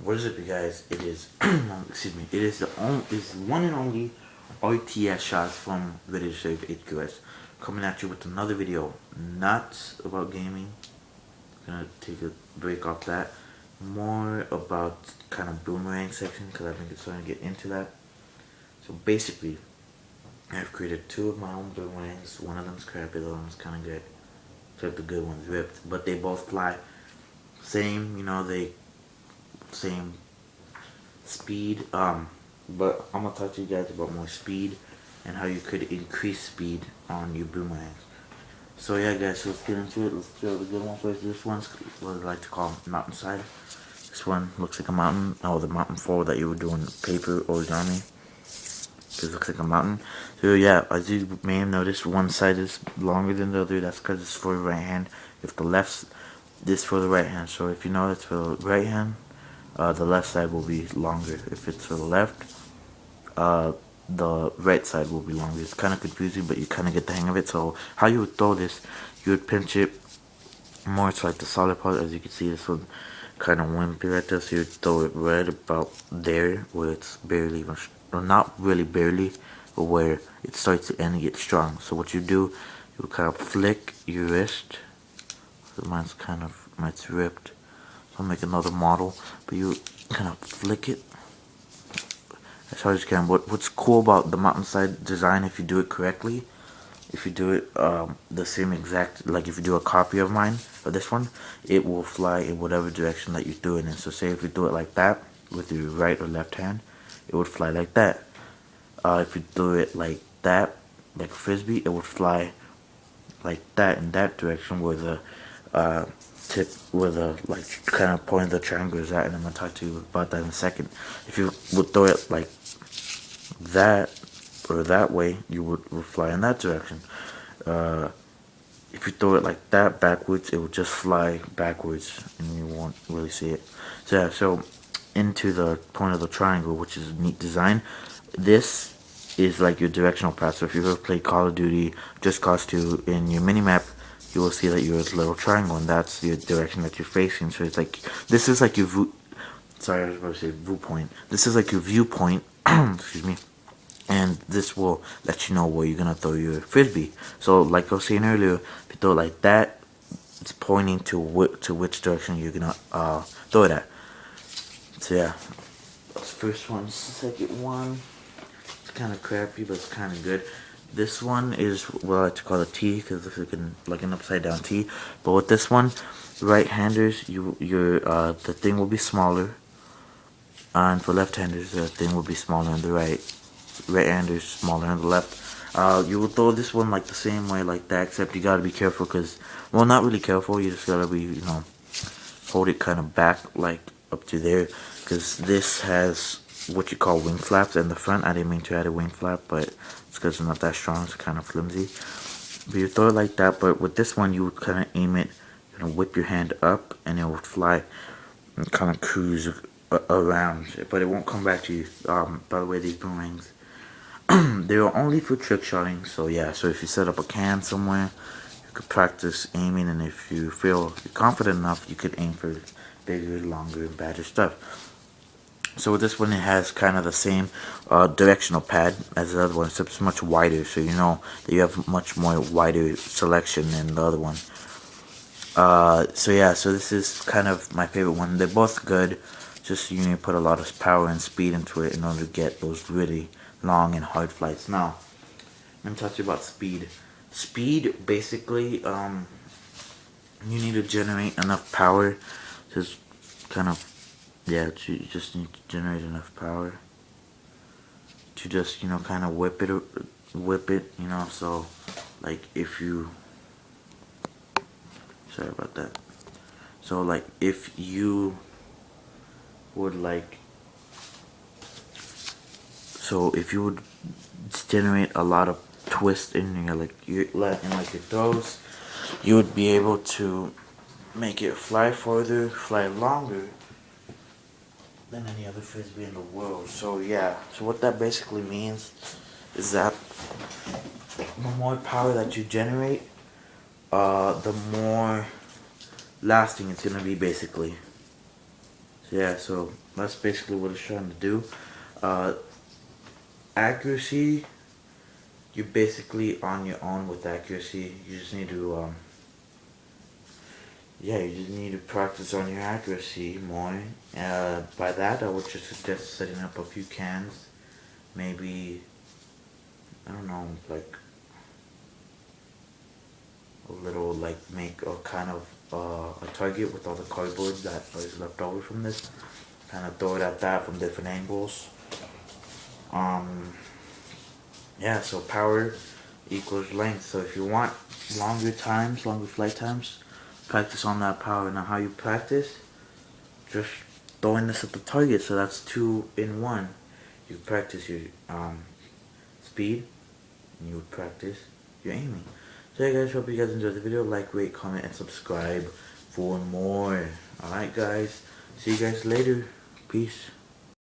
What is it, you guys? It is, excuse me, it is is one and only RTS shots from British Save HQS coming at you with another video, not about gaming. Gonna take a break off that. More about kind of boomerang section because I think it's starting to get into that. So basically, I've created two of my own boomerangs. One of them's crappy, the other one's kind of good. Except the good one's ripped, but they both fly. Same, they same speed. But I'm gonna talk to you guys about more speed and how you could increase speed on your boomerangs. So yeah, guys, so let's get into it. Let's throw the good one first. This one's what I like to call mountainside. This one looks like a mountain. Oh, the mountain forward that you would do in paper origami. It looks like a mountain. So yeah, as you may have noticed, one side is longer than the other. That's because it's for the right hand. If the left, this for the right hand. So if you know it's for the right hand, the left side will be longer. If it's for the left, the right side will be longer. It's kind of confusing, but you kind of get the hang of it. So how you would throw this, you would pinch it more to like the solid part. As you can see, this one kind of wimpy right there. So you would throw it right about there where it's barely, or not really barely, but where it starts to end and get strong. So what you do, you kind of flick your wrist. So mine's ripped. So I'll make another model, but you kind of flick it as hard as you can. What's cool about the mountainside design, if you do it correctly, if you do it the same exact, like if you do a copy of mine, or this one, it will fly in whatever direction that you do it in. So say if you do it like that, with your right or left hand, it would fly like that. If you do it like that, like a frisbee, it would fly like that in that direction where the tip, where the like kind of point of the triangle is at, and I'm gonna talk to you about that in a second. If you would throw it like that or that way, you would fly in that direction. If you throw it like that backwards, it would just fly backwards and you won't really see it. So yeah, so into the point of the triangle, which is a neat design. This is like your directional path. So if you ever play Call of Duty, Just Cause 2, in your minimap, you will see that you're a little triangle, and that's your direction that you're facing. So it's like, this is like your sorry, I was about to say viewpoint. This is like your viewpoint, excuse me, and this will let you know where you're gonna throw your frisbee. So like I was saying earlier, if you throw it like that, it's pointing to which direction you're gonna throw it at. So yeah, that's the first one. Second one, it's kind of crappy, but it's kind of good. This one is what I like to call a T, because it's like an upside down T. But with this one, right-handers, the thing will be smaller, and for left-handers, the thing will be smaller on the right. Right-handers smaller on the left. You will throw this one like the same way, like that, except you gotta be careful, because, well, not really careful. You just gotta be, hold it kind of back, like up to there, because this has what you call wing flaps in the front. I didn't mean to add a wing flap, but it's because it's not that strong. It's kind of flimsy. But you throw it like that, but with this one, you would kind of aim it, whip your hand up, and it would fly and kind of cruise around, but it won't come back to you. By the way, these boomerangs, they are only for trick shotting. So yeah, so if you set up a can somewhere, you could practice aiming, and if you feel you're confident enough, you could aim for bigger, longer, and badger stuff. So with this one, it has kind of the same directional pad as the other one, except it's much wider. So you know that you have much more wider selection than the other one. So yeah, so this is kind of my favorite one. They're both good. Just you need to put a lot of power and speed into it in order to get those really long and hard flights. Now, let me talk to you about speed. Speed, basically, you need to generate enough power. Just kind of, yeah, you just need to generate enough power to just, kind of whip it, so, like, if you, sorry about that. So, like, if you would, like, so if you would generate a lot of twist in your throws, you would be able to make it fly farther, fly longer than any other frisbee in the world. So yeah, so what that basically means is that the more power that you generate, the more lasting it's gonna be, basically. So yeah, so that's basically what it's trying to do. Uh, Accuracy, you're basically on your own with accuracy. You just need to yeah, you just need to practice on your accuracy more. By that, I would just suggest setting up a few cans. Maybe, I don't know, like a little, like make a kind of a target with all the cardboard that is left over from this. Kind of throw it at that from different angles. Um, yeah, so power equals length. So if you want longer flight times, practice on that power. Now, how you practice? Just throwing this at the target. So that's 2 in 1. You practice your speed, and you would practice your aiming. So yeah, guys, hope you guys enjoyed the video. Like, rate, comment, and subscribe for more. Alright, guys. See you guys later. Peace.